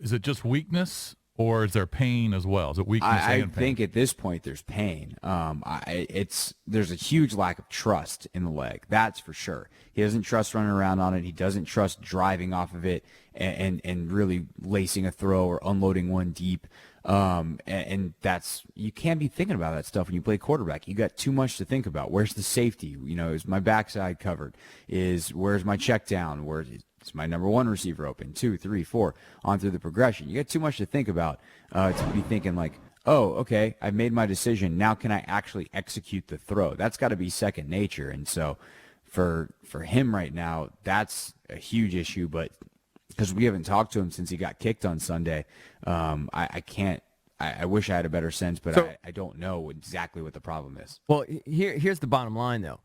Is it just weakness, or is there pain as well? Is it weakness I and pain? think at this point there's pain. There's a huge lack of trust in the leg. That's for sure. He doesn't trust running around on it. He doesn't trust driving off of it and really lacing a throw or unloading one deep. And that's, you can't be thinking about that stuff when you play quarterback. You got too much to think about. Where's the safety? Is my backside covered? Where's my check down? Is my number one receiver open? 2, 3, 4 on through the progression. You got too much to think about to be thinking like, oh, okay, I've made my decision. Now can I actually execute the throw? That's got to be second nature. And so for him right now, that's a huge issue. But because we haven't talked to him since he got kicked on Sunday, I can't. I wish I had a better sense, but I don't know exactly what the problem is. Well, here's the bottom line, though.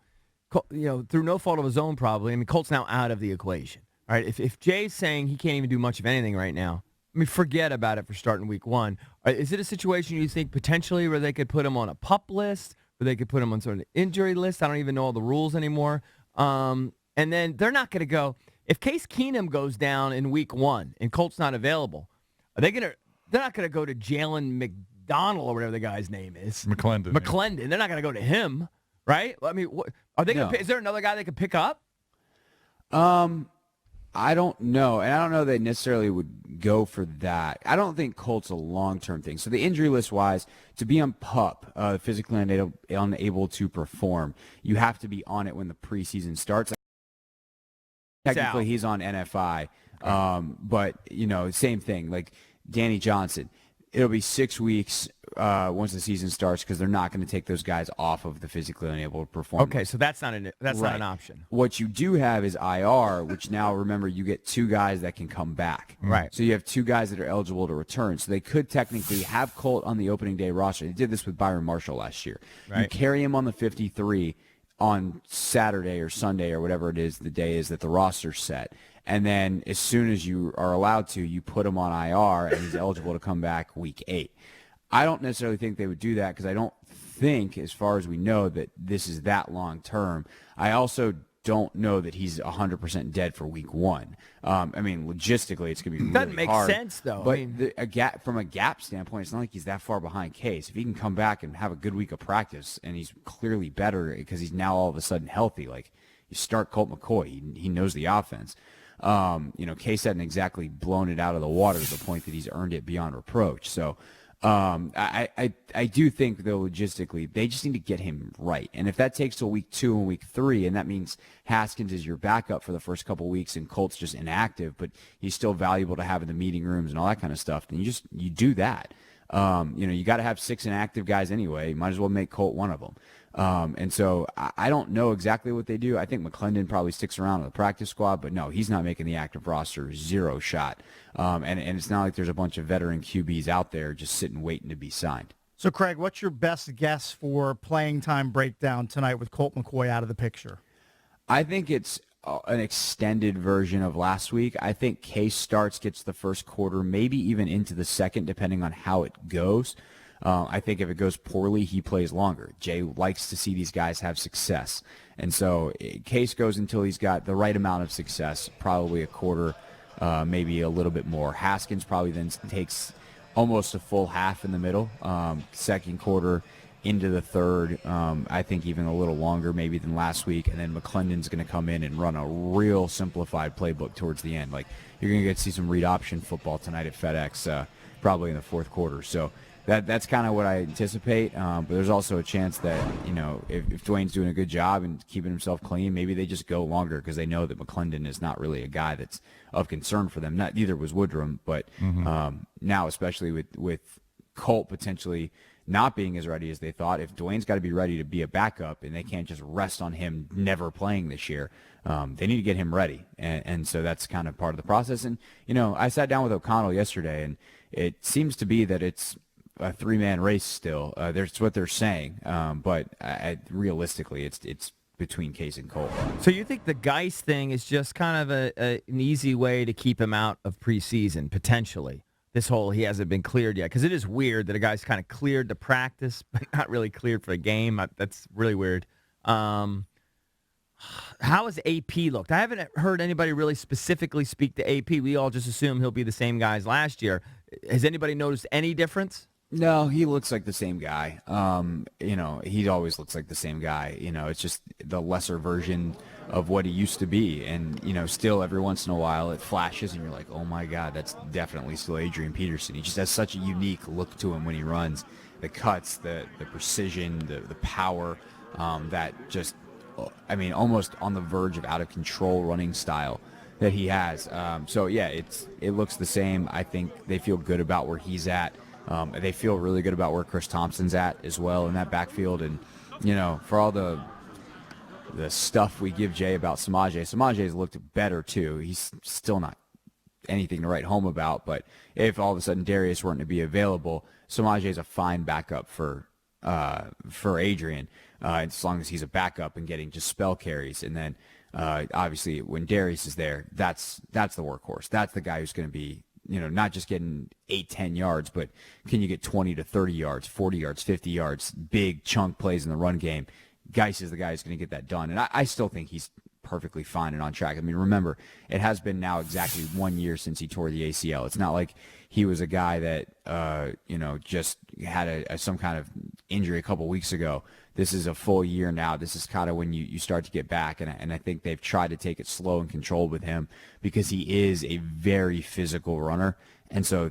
Through no fault of his own, probably. I mean, Colt's now out of the equation. All right, if Jay's saying he can't even do much of anything right now, I mean, forget about it for starting week 1. Is it a situation you think potentially where they could put him on a PUP list, where they could put him on sort of an injury list? I don't even know all the rules anymore. And then they're not going to go. If Case Keenum goes down in week 1 and Colt's not available, they're not going to go to Jalen McDonald or whatever the guy's name is. McClendon. McClendon. They're not going to go to him, right? I mean, are they going to? Is there another guy they could pick up? I don't know, and I don't know they necessarily would go for that. I don't think Colt's a long-term thing. So the injury list-wise, to be on PUP, physically unable to perform, you have to be on it when the preseason starts. Technically, he's on NFI, but, same thing. Like Danny Johnson, it'll be 6 weeks once the season starts because they're not going to take those guys off of the physically unable to perform. Okay, so that's not an option. What you do have is IR, which now, remember, you get 2 guys that can come back. Right. So you have 2 guys that are eligible to return. So they could technically have Colt on the opening day roster. They did this with Byron Marshall last year. Right. You carry him on the 53 on Saturday or Sunday or whatever it is the day is that the roster's set. And then as soon as you are allowed to, you put him on IR and he's eligible to come back week 8. I don't necessarily think they would do that because I don't think, as far as we know, that this is that long term. I also don't know that he's 100% dead for week 1. I mean, logistically, it's going to be really doesn't make hard. sense, though. But from a gap standpoint, it's not like he's that far behind Case. If he can come back and have a good week of practice, and he's clearly better because he's now all of a sudden healthy, like you start Colt McCoy, he knows the offense. Case hadn't exactly blown it out of the water to the point that he's earned it beyond reproach. So I do think, though, logistically, they just need to get him right. And if that takes till week 2 and week 3, and that means Haskins is your backup for the first couple weeks and Colt's just inactive, but he's still valuable to have in the meeting rooms and all that kind of stuff, then you do that. You got to have 6 inactive guys anyway. You might as well make Colt one of them. And so I don't know exactly what they do. I think McClendon probably sticks around in the practice squad, but no, he's not making the active roster. 0 shot. And it's not like there's a bunch of veteran QBs out there just sitting waiting to be signed. So, Craig, what's your best guess for playing time breakdown tonight with Colt McCoy out of the picture? I think it's an extended version of last week. I think Case starts, gets the first quarter, maybe even into the second, depending on how it goes. I think if it goes poorly, he plays longer. Jay likes to see these guys have success. And so Case goes until he's got the right amount of success, probably a quarter, maybe a little bit more. Haskins probably then takes almost a full half in the middle, second quarter into the third. I think even a little longer maybe than last week. And then McClendon's going to come in and run a real simplified playbook towards the end. Like, you're going to get to see some read option football tonight at FedEx, probably in the fourth quarter. So that's kind of what I anticipate. But there's also a chance that, if Dwayne's doing a good job and keeping himself clean, maybe they just go longer because they know that McClendon is not really a guy that's of concern for them. Neither was Woodrum, but now, especially with Colt potentially not being as ready as they thought, if Dwayne's got to be ready to be a backup and they can't just rest on him never playing this year, they need to get him ready. And so that's kind of part of the process. And, I sat down with O'Connell yesterday, and it seems to be that it's a 3-man race still. That's what they're saying. But realistically, it's between Case and Colt. So you think the Geist thing is just kind of an easy way to keep him out of preseason, potentially? This whole he hasn't been cleared yet, because it is weird that a guy's kind of cleared to practice, but not really cleared for a game. That's really weird. How has AP looked? I haven't heard anybody really specifically speak to AP. We all just assume he'll be the same guy as last year. Has anybody noticed any difference? No, he looks like the same guy. He always looks like the same guy. It's just the lesser version of what he used to be. And, still every once in a while it flashes and you're like, oh my God, that's definitely still Adrian Peterson. He just has such a unique look to him when he runs. The cuts, the precision, the power, that just, almost on the verge of out of control running style that he has. It looks the same. I think they feel good about where he's at. They feel really good about where Chris Thompson's at as well in that backfield. And, for all the stuff we give Jay about Samaje's looked better too. He's still not anything to write home about, but if all of a sudden Darius weren't to be available, Samaje's a fine backup for Adrian, as long as he's a backup and getting just spell carries. And then obviously when Darius is there, that's the workhorse. That's the guy who's going to be, not just getting 8-10 yards, but can you get 20 to 30 yards, 40 yards, 50 yards, big chunk plays in the run game. Geis is the guy who's going to get that done. And I still think he's perfectly fine and on track. Remember, it has been now exactly 1 year since he tore the ACL. It's not like he was a guy that, just had some kind of injury a couple weeks ago. This is a full year now. This is kind of when you start to get back. And I think they've tried to take it slow and controlled with him because he is a very physical runner. And so,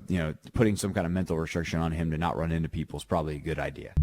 putting some kind of mental restriction on him to not run into people is probably a good idea.